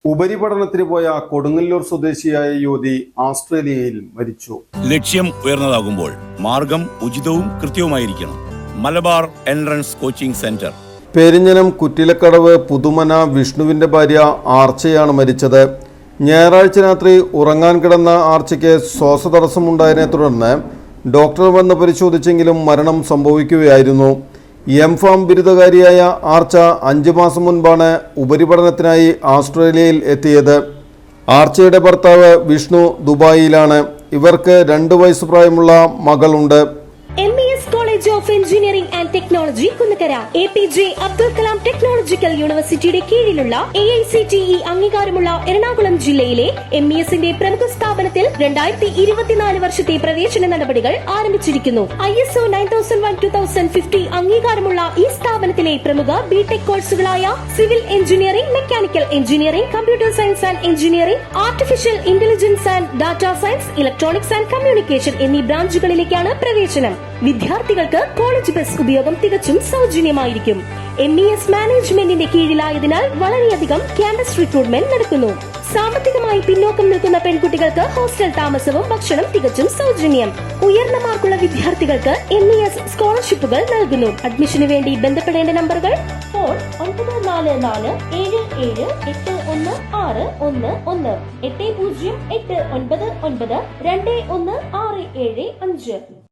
ഉപരിപഠനത്തിന് പോയ കൊടുങ്ങല്ലൂർ സ്വദേശിയായ യുവതി ആസ്ട്രേലിയയിൽ മരിച്ചു. ലക്ഷ്യം ഉയർന്നതാകുമ്പോൾ മാർഗം ഉചിതവും കൃത്യവുമായിരിക്കണം. Malabar entrance coaching centre. Perinjanam Kuttilakkadavu Puthumana വിഷ്ണുവിന്റെ ഭാര്യ ആർച്ചയാണ് മരിച്ചത്. ഞായറാഴ്ച രാത്രി ഉറങ്ങാൻ കിടന്ന ആർച്ചയ്ക്ക് ശ്വാസതടസ്സമുണ്ടായതിനെ തുടർന്ന് ഡോക്ടർ വന്ന് പരിശോധിച്ചെങ്കിലും മരണം സംഭവിക്കുകയായിരുന്നു. എംഫാം ബിരുദകാരിയായ ആർച്ച 5 മാസം മുൻപാണ് ഉപരിപഠനത്തിനായി ആസ്ട്രേലിയയിൽ എത്തിയത്. ആർച്ചയുടെ ഭർത്താവ് വിഷ്ണു ദുബായിലാണ്. ഇവർക്ക് 2 വയസ്സ് പ്രായമുള്ള മകളുണ്ട്. MES college of engineering and technology Kunnakkara, APJ Abdul Kalam technological യൂണിവേഴ്സിറ്റിയുടെ കീഴിലുള്ള AICTE അംഗീകാരമുള്ള എറണാകുളം ജില്ലയിലെ MESന്റെ പ്രമുഖ സ്ഥാപനത്തിൽ 2024 വർഷത്തെ പ്രവേശന നടപടികൾ ആരംഭിച്ചിരിക്കുന്നു. ISO 9001:2050 അംഗീകാരമുള്ള ഈ സ്ഥാപനത്തിലെ പ്രമുഖ BTech കോഴ്സുകളായ civil engineering, mechanical engineering, computer science and engineering, artificial intelligence and data science, electronics and communication എന്നീ ബ്രാഞ്ചുകളിലേക്കാണ് പ്രവേശനം. വിദ്യാർത്ഥികൾക്ക് കോളേജ് ബസ് ഉപയോഗം തികച്ചും സൗജന്യമായിരിക്കും. MES മാനേജ്മെന്റിന്റെ കീഴിലായതിനാൽ വളരെയധികം ക്യാമ്പസ് റിക്രൂട്ട്മെന്റ് നടക്കുന്നു. സാമ്പത്തികമായി പിന്നോക്കം നിൽക്കുന്ന പെൺകുട്ടികൾക്ക് ഹോസ്റ്റൽ താമസവും ഭക്ഷണം തികച്ചും സൗജന്യം. ഉയർന്ന മാർക്കുള്ള വിദ്യാർത്ഥികൾക്ക് MES സ്കോളർഷിപ്പുകൾ നൽകുന്നു. അഡ്മിഷന് വേണ്ടി ബന്ധപ്പെടേണ്ട നമ്പറുകൾ: ഫോൺ 944 77 8161 8089921675.